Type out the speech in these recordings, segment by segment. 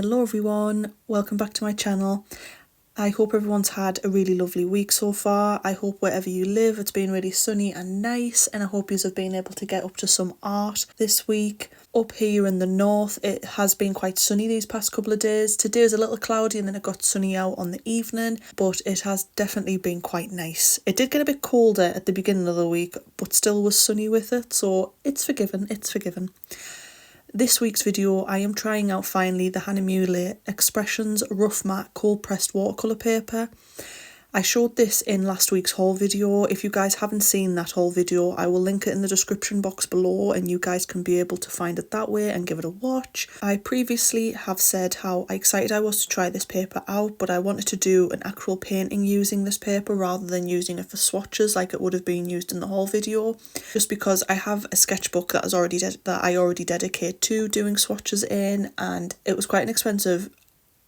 Hello everyone, welcome back to my channel. I hope everyone's had a really lovely week so far. I hope wherever you live it's been really sunny and nice, and I hope you have been able to get up to some art this week. Up here in the north it has been quite sunny these past couple of days. Today is a little cloudy and then it got sunny out on the evening, but it has definitely been quite nice. It did get a bit colder at the beginning of the week, but still was sunny with it, so it's forgiven. This week's video I am trying out finally the Hahnemühle Expressions Rough Matte Cold Pressed Watercolour paper. I showed this in last week's haul video. If you guys haven't seen that haul video, I will link it in the description box below and you guys can be able to find it that way and give it a watch. I previously have said how excited I was to try this paper out, but I wanted to do an actual painting using this paper rather than using it for swatches like it would have been used in the haul video, just because I have a sketchbook that I already dedicate to doing swatches in, and it was quite an expensive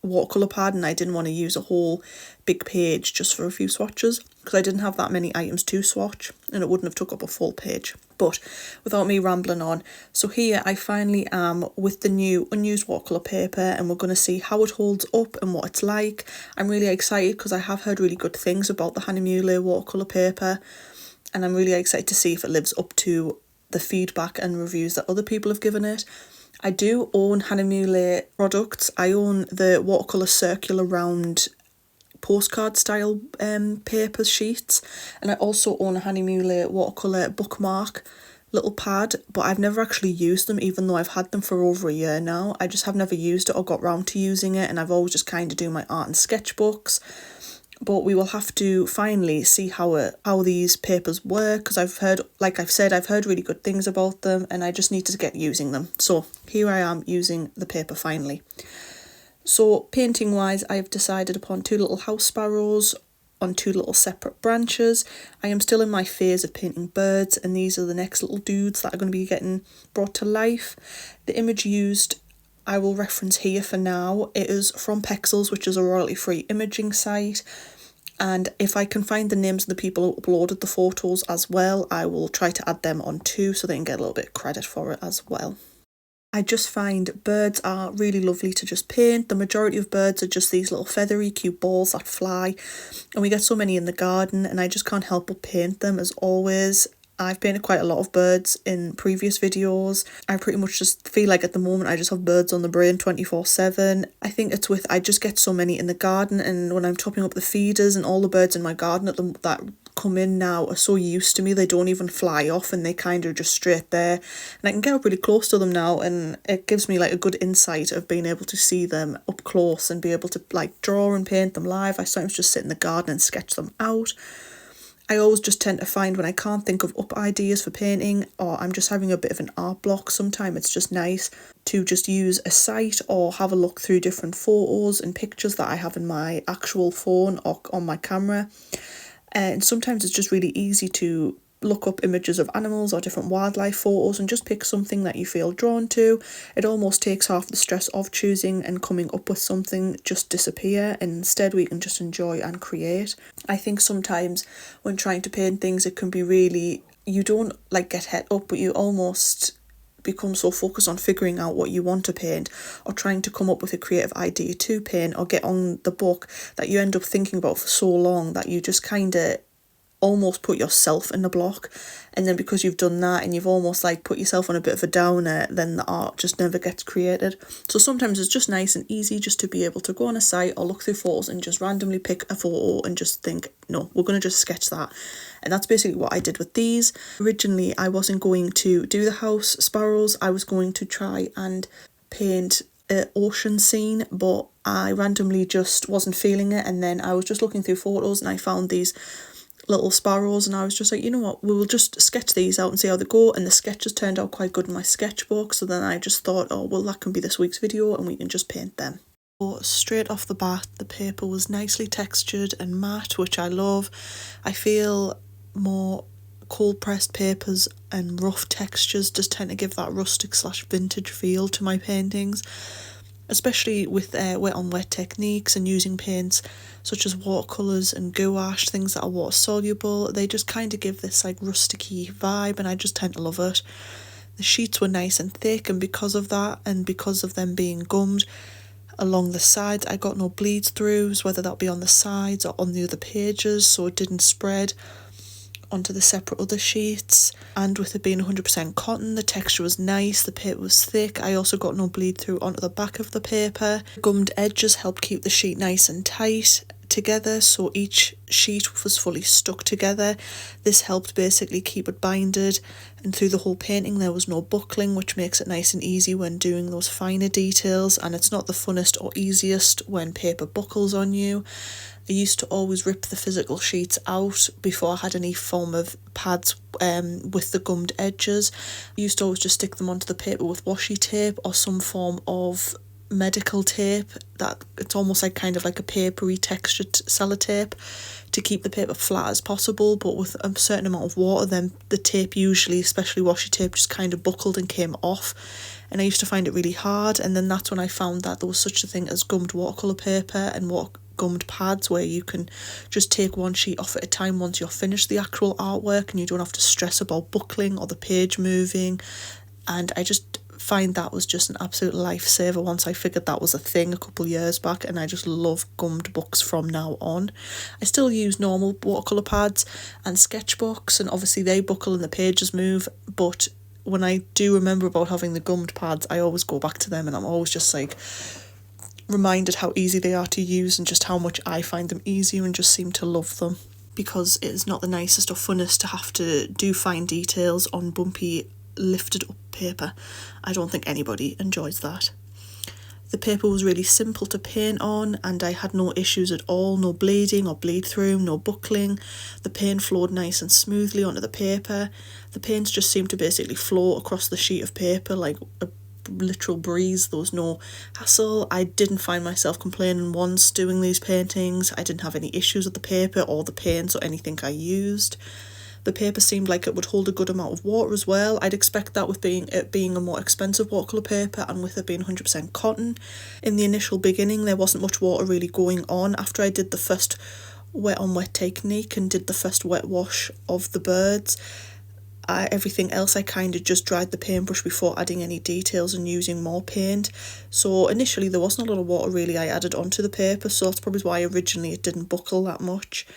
watercolour pad and I didn't want to use a whole big page just for a few swatches because I didn't have that many items to swatch and it wouldn't have took up a full page. But without me rambling on, so here I finally am with the new unused watercolour paper and we're going to see how it holds up and what it's like. I'm really excited because I have heard really good things about the Hahnemühle watercolour paper and I'm really excited to see if it lives up to the feedback and reviews that other people have given it. I do own Hahnemühle products. I own the watercolour circular round postcard style paper sheets, and I also own a Hahnemühle watercolour bookmark little pad, but I've never actually used them even though I've had them for over a year now. I just have never used it or got round to using it, and I've always just kind of do my art and sketchbooks. But we will have to finally see how these papers work, because I've heard really good things about them and I just need to get using them. So here I am using the paper finally. So painting wise, I've decided upon two little house sparrows on two little separate branches. I am still in my phase of painting birds, and these are the next little dudes that are going to be getting brought to life. The image used I will reference here for now. It is from Pexels, which is a royalty-free imaging site, and if I can find the names of the people who uploaded the photos as well, I will try to add them on too so they can get a little bit of credit for it as well. I just find birds are really lovely to just paint. The majority of birds are just these little feathery cute balls that fly, and we get so many in the garden and I just can't help but paint them as always. I've painted quite a lot of birds in previous videos. I pretty much just feel like at the moment I just have birds on the brain 24/7. I think it's I just get so many in the garden, and when I'm topping up the feeders and all the birds in my garden that come in now are so used to me, they don't even fly off and they kind of just straight there. And I can get up really close to them now and it gives me like a good insight of being able to see them up close and be able to like draw and paint them live. I sometimes just sit in the garden and sketch them out. I always just tend to find when I can't think of up ideas for painting or I'm just having a bit of an art block, sometimes it's just nice to just use a site or have a look through different photos and pictures that I have in my actual phone or on my camera. And sometimes it's just really easy to look up images of animals or different wildlife photos and just pick something that you feel drawn to. It almost takes half the stress of choosing and coming up with something just disappear, and instead we can just enjoy and create. I think sometimes when trying to paint things it can be really, you don't like get het up, but you almost become so focused on figuring out what you want to paint or trying to come up with a creative idea to paint or get on the book that you end up thinking about for so long that you just kind of almost put yourself in the block, and then because you've done that and you've almost like put yourself on a bit of a downer, then the art just never gets created. So sometimes it's just nice and easy just to be able to go on a site or look through photos and just randomly pick a photo and just think, no, we're going to just sketch that. And that's basically what I did with these. Originally I wasn't going to do the house sparrows, I was going to try and paint an ocean scene, but I randomly just wasn't feeling it, and then I was just looking through photos and I found these little sparrows and I was just like, you know what, we will just sketch these out and see how they go, and the sketches turned out quite good in my sketchbook, so then I just thought, oh well, that can be this week's video and we can just paint them. So straight off the bat the paper was nicely textured and matte, which I love. I feel more cold pressed papers and rough textures just tend to give that rustic / vintage feel to my paintings, especially with wet on wet techniques and using paints such as watercolours and gouache, things that are water soluble. They just kind of give this like rusticy vibe and I just tend to love it. The sheets were nice and thick, and because of that and because of them being gummed, Along the sides I got no bleed throughs, whether that be on the sides or on the other pages, so it didn't spread onto the separate other sheets. And with it being 100% cotton, the texture was nice, the paper was thick. I also got no bleed through onto the back of the paper. Gummed edges helped keep the sheet nice and tight together, so each sheet was fully stuck together. This helped basically keep it binded, and through the whole painting there was no buckling, which makes it nice and easy when doing those finer details. And it's not the funnest or easiest when paper buckles on you. I used to always rip the physical sheets out before I had any form of pads with the gummed edges. I used to always just stick them onto the paper with washi tape or some form of medical tape that it's almost like kind of like a papery textured sellotape to keep the paper flat as possible, but with a certain amount of water then the tape usually, especially washi tape, just kind of buckled and came off, and I used to find it really hard. And then that's when I found that there was such a thing as gummed watercolour paper and gummed pads, where you can just take one sheet off at a time once you're finished the actual artwork and you don't have to stress about buckling or the page moving. And I just find that was just an absolute lifesaver once I figured that was a thing a couple of years back, and I just love gummed books from now on. I still use normal watercolour pads and sketchbooks, and obviously they buckle and the pages move, but when I do remember about having the gummed pads, I always go back to them, and I'm always just like reminded how easy they are to use and just how much I find them easier and just seem to love them, because it is not the nicest or funnest to have to do fine details on bumpy lifted up paper. I don't think anybody enjoys that. The paper was really simple to paint on, and I had no issues at all, no bleeding or bleed through, no buckling. The paint flowed nice and smoothly onto the paper. The paints just seemed to basically flow across the sheet of paper like a literal breeze. There was no hassle. I didn't find myself complaining once doing these paintings. I didn't have any issues with the paper or the paints or anything I used. The paper seemed like it would hold a good amount of water as well. I'd expect that with it being a more expensive watercolour paper and with it being 100% cotton. In the initial beginning there wasn't much water really going on. After I did the first wet on wet technique and did the first wet wash of the birds, everything else I kind of just dried the paintbrush before adding any details and using more paint. So initially there wasn't a lot of water really I added onto the paper, so that's probably why originally it didn't buckle that much.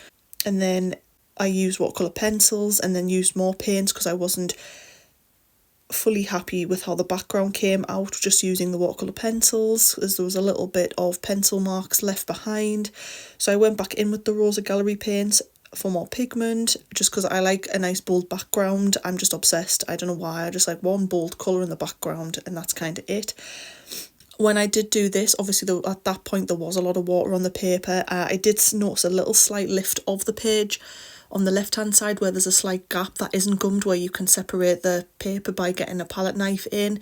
And then I used watercolour pencils and then used more paints because I wasn't fully happy with how the background came out just using the watercolour pencils, as there was a little bit of pencil marks left behind. So I went back in with the Rosa Gallery paints for more pigment, just because I like a nice bold background. I'm just obsessed, I don't know why, I just like one bold colour in the background and that's kind of it. When I did do this, obviously at that point there was a lot of water on the paper. I did notice a little slight lift of the page on the left hand side where there's a slight gap that isn't gummed, where you can separate the paper by getting a palette knife in.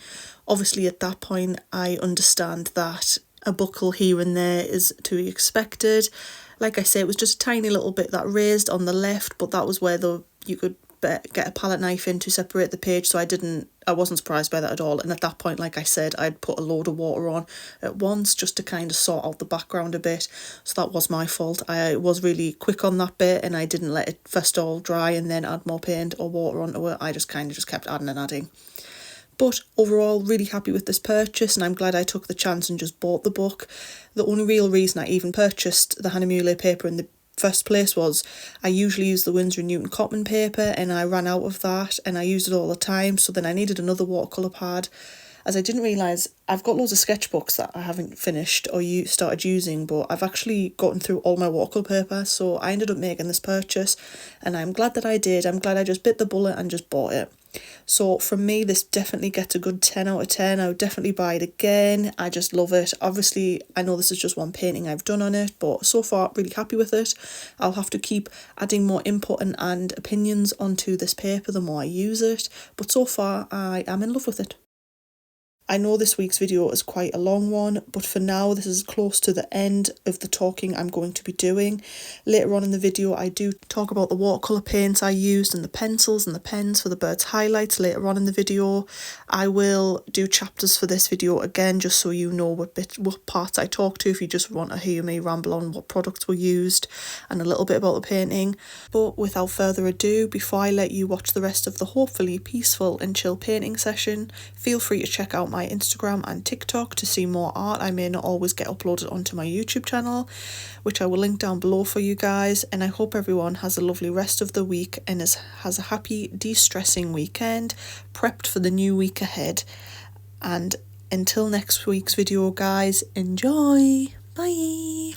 Obviously at that point I understand that a buckle here and there is to be expected. Like I say, it was just a tiny little bit that raised on the left, but that was where you could get a palette knife in to separate the page, so I wasn't surprised by that at all. And at that point, like I said, I'd put a load of water on at once just to kind of sort out the background a bit, so that was my fault. I was really quick on that bit and I didn't let it first all dry and then add more paint or water onto it. I just kind of just kept adding and adding. But overall, really happy with this purchase, and I'm glad I took the chance and just bought the book. The only real reason I even purchased the Hahnemühle paper in the first place was I usually use the Winsor&Newton cotton paper, and I ran out of that and I used it all the time, so then I needed another watercolour pad, as I didn't realise I've got loads of sketchbooks that I haven't finished or started using, but I've actually gotten through all my watercolour paper, so I ended up making this purchase and I'm glad that I did. I'm glad I just bit the bullet and just bought it. So from me, this definitely gets a good 10 out of 10. I would definitely buy it again. I just love it. Obviously, I know this is just one painting I've done on it, but so far, really happy with it. I'll have to keep adding more input and opinions onto this paper the more I use it, but so far, I am in love with it. I know this week's video is quite a long one, but for now this is close to the end of the talking I'm going to be doing. Later on in the video I do talk about the watercolour paints I used and the pencils and the pens for the bird's highlights later on in the video. I will do chapters for this video again just so you know what parts I talk to if you just want to hear me ramble on what products were used and a little bit about the painting. But without further ado, before I let you watch the rest of the hopefully peaceful and chill painting session, feel free to check out my Instagram and TikTok to see more art. I may not always get uploaded onto my YouTube channel, which I will link down below for you guys. And I hope everyone has a lovely rest of the week and has a happy de-stressing weekend, prepped for the new week ahead. And until next week's video, guys, enjoy. Bye.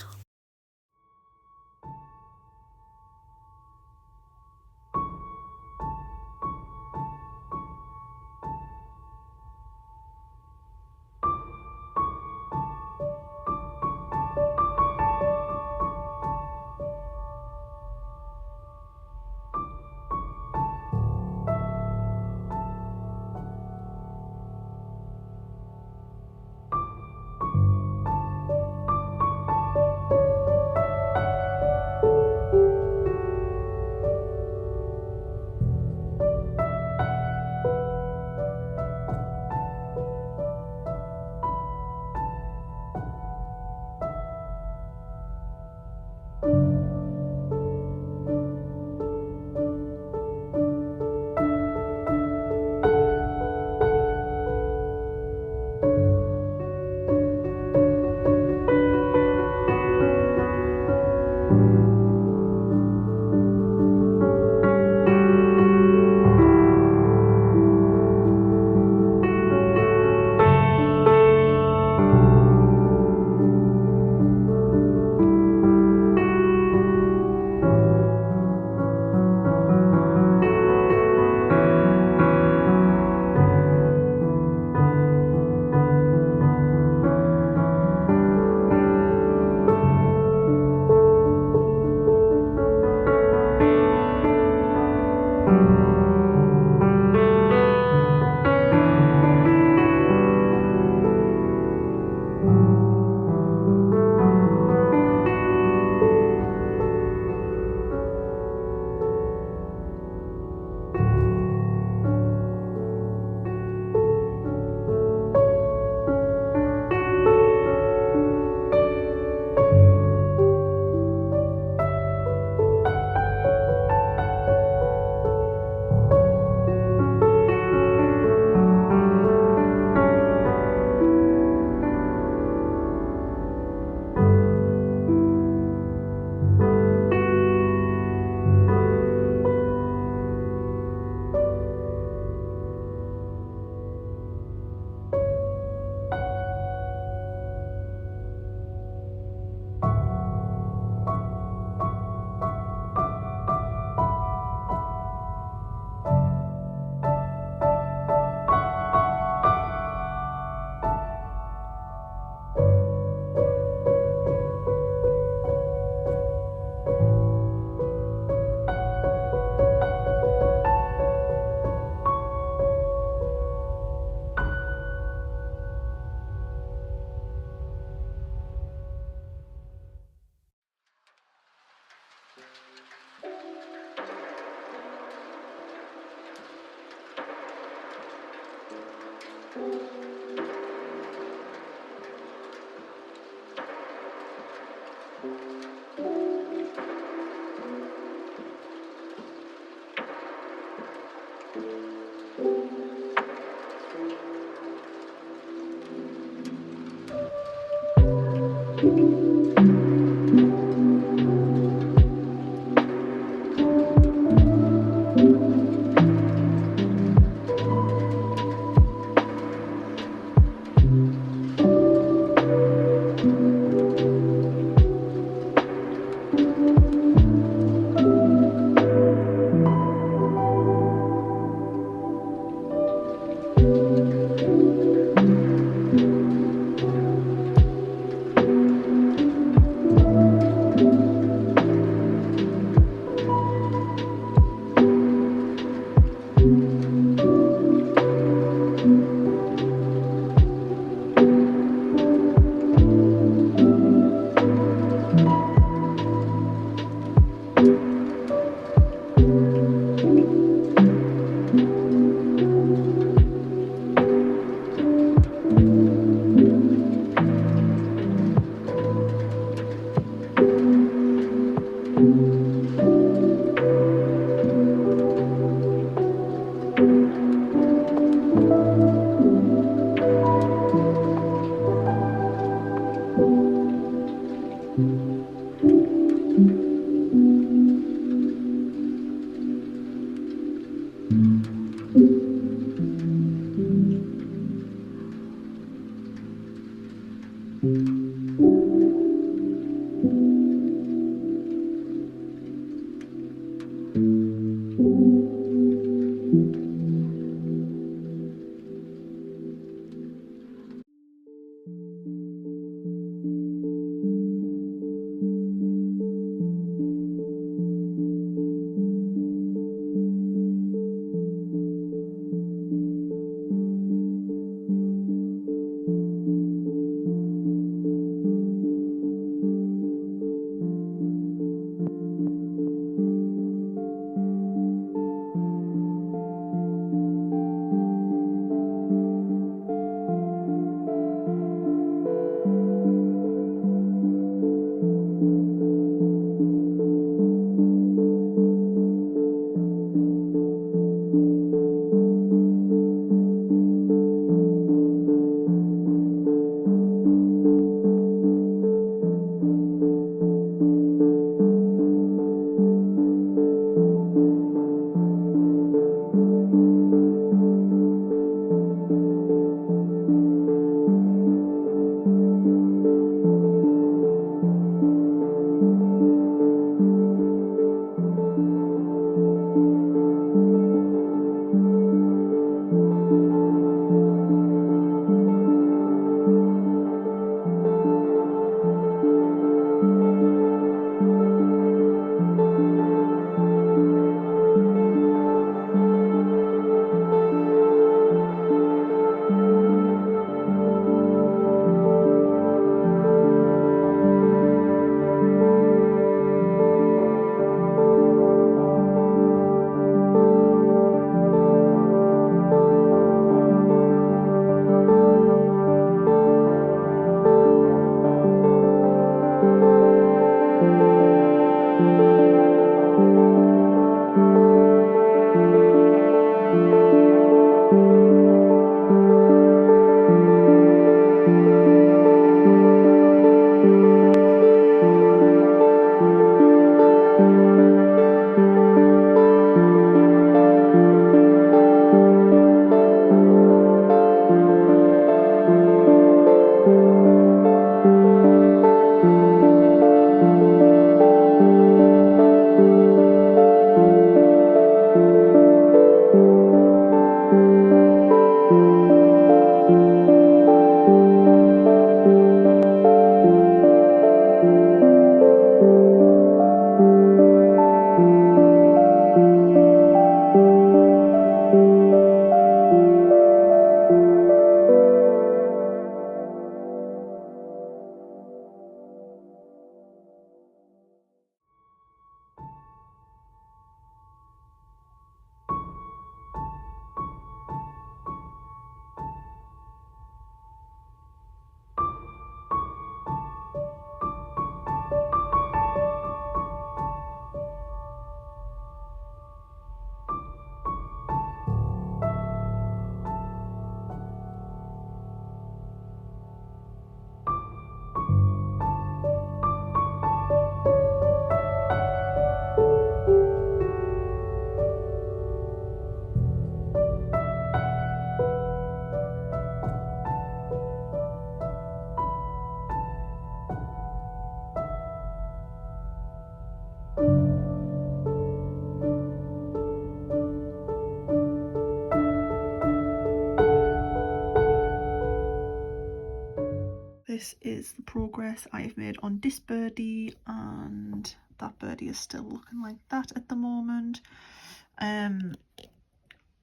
This is the progress I've made on this birdie, and that birdie is still looking like that at the moment.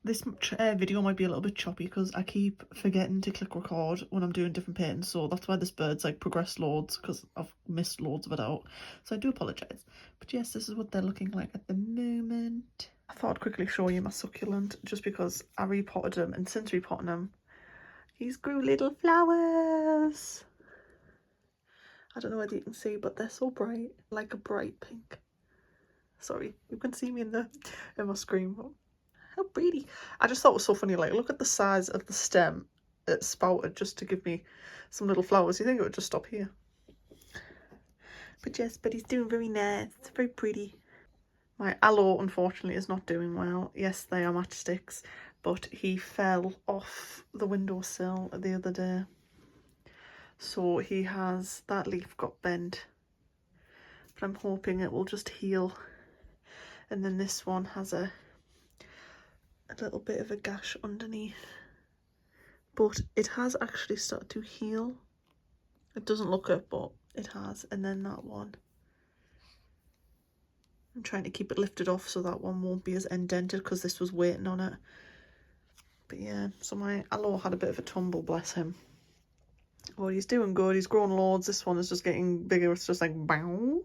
This video might be a little bit choppy because I keep forgetting to click record when I'm doing different paintings, so that's why this bird's like progressed loads, because I've missed loads of it out, so I do apologise. But yes, this is what they're looking like at the moment. I thought I'd quickly show you my succulent just because I repotted him, and since repotting him he's grew little flowers. I don't know whether you can see, but they're so bright, like a bright pink. Sorry, you can see me in my screen, but how pretty. I just thought it was so funny, like look at the size of the stem it spouted just to give me some little flowers. You think it would just stop here? But yes, but he's doing very nice, it's very pretty. My aloe unfortunately is not doing well. Yes, they are matchsticks, but he fell off the windowsill the other day. So he has, that leaf got bent, but I'm hoping it will just heal. And then this one has a little bit of a gash underneath, but it has actually started to heal. It doesn't look it, but it has. And then that one, I'm trying to keep it lifted off so that one won't be as indented because this was waiting on it. But yeah, so my aloe had a bit of a tumble, bless him. Oh, he's doing good. He's grown loads. This one is just getting bigger. It's just like, bow.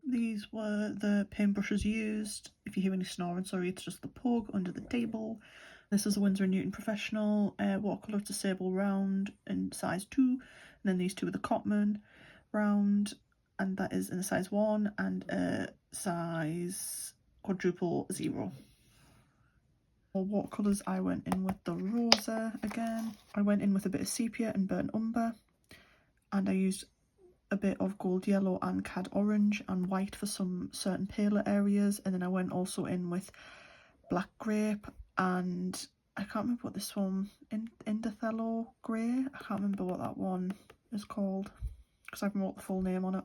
These were the paintbrushes used. If you hear any snoring, sorry, it's just the pug under the table. This is a Winsor&Newton Professional watercolour to sable round in size 2. And then these two are the Cotman round, and that is in a size 1 and a size quadruple 0. For watercolours, I went in with the Rosa again. I went in with a bit of sepia and burnt umber, and I used a bit of gold yellow and cad orange and white for some certain paler areas. And then I went also in with black grape and I can't remember what this one, Indothello grey, I can't remember what that one is called because I haven't wrote the full name on it.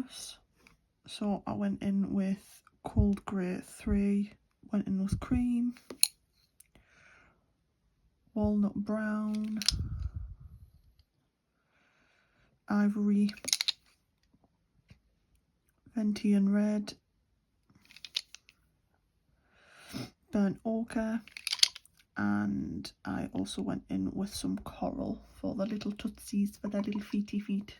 canvas. So I went in with Cold Grey 3, went in with Cream, Walnut Brown, Ivory, Ventian Red, Burnt Ochre, and I also went in with some Coral for the little tootsies, for their little feety feet.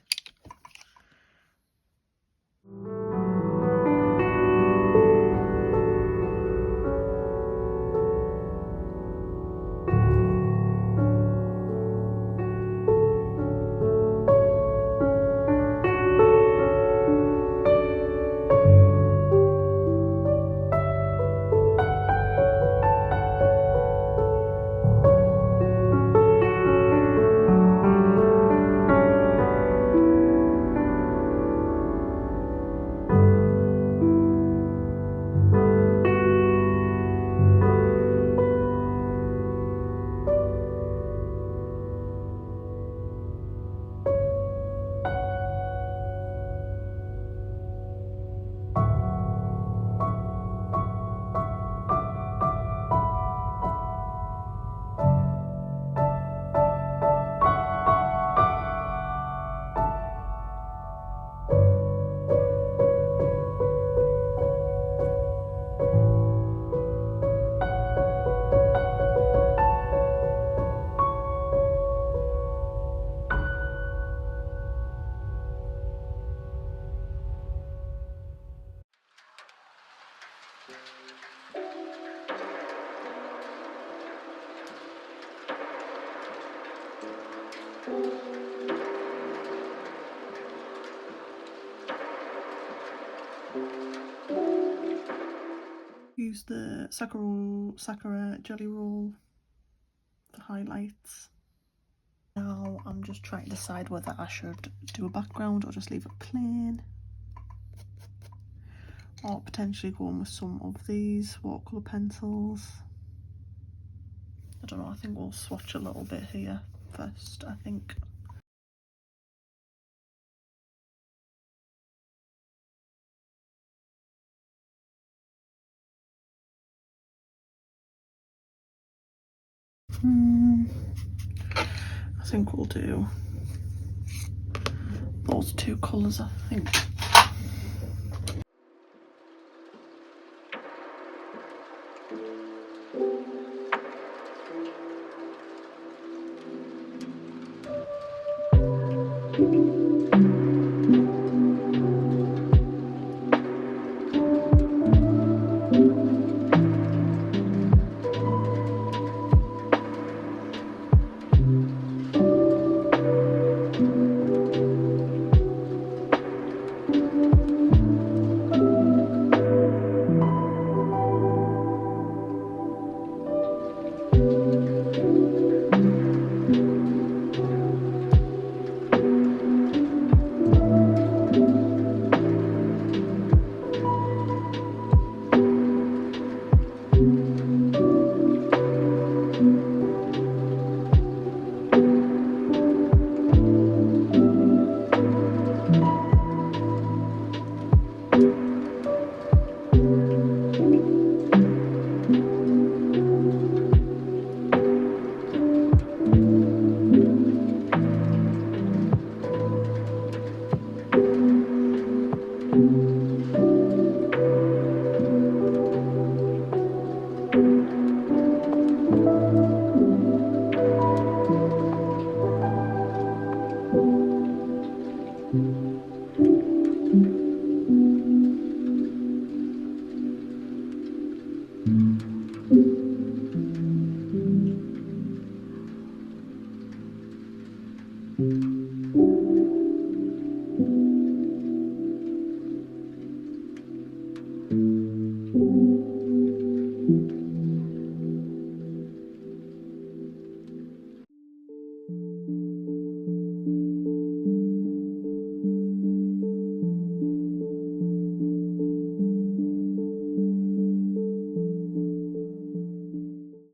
Use the Sakura jelly roll for highlights. Now I'm just trying to decide whether I should do a background or just leave it plain, or potentially go in with some of these watercolour pencils. I don't know, I think we'll swatch a little bit here first, I think. I think we'll do those two colours, I think.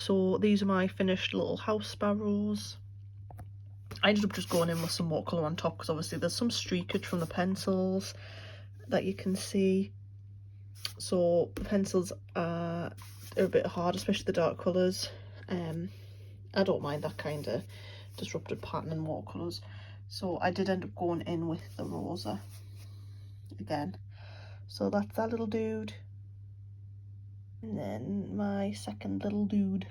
So these are my finished little house sparrows. I ended up just going in with some watercolour on top because obviously there's some streakage from the pencils, that you can see. So the pencils are a bit hard, especially the dark colours. I don't mind that kind of disrupted pattern in watercolours, so I did end up going in with the rosa again. So that's that little dude, and then my second little dude.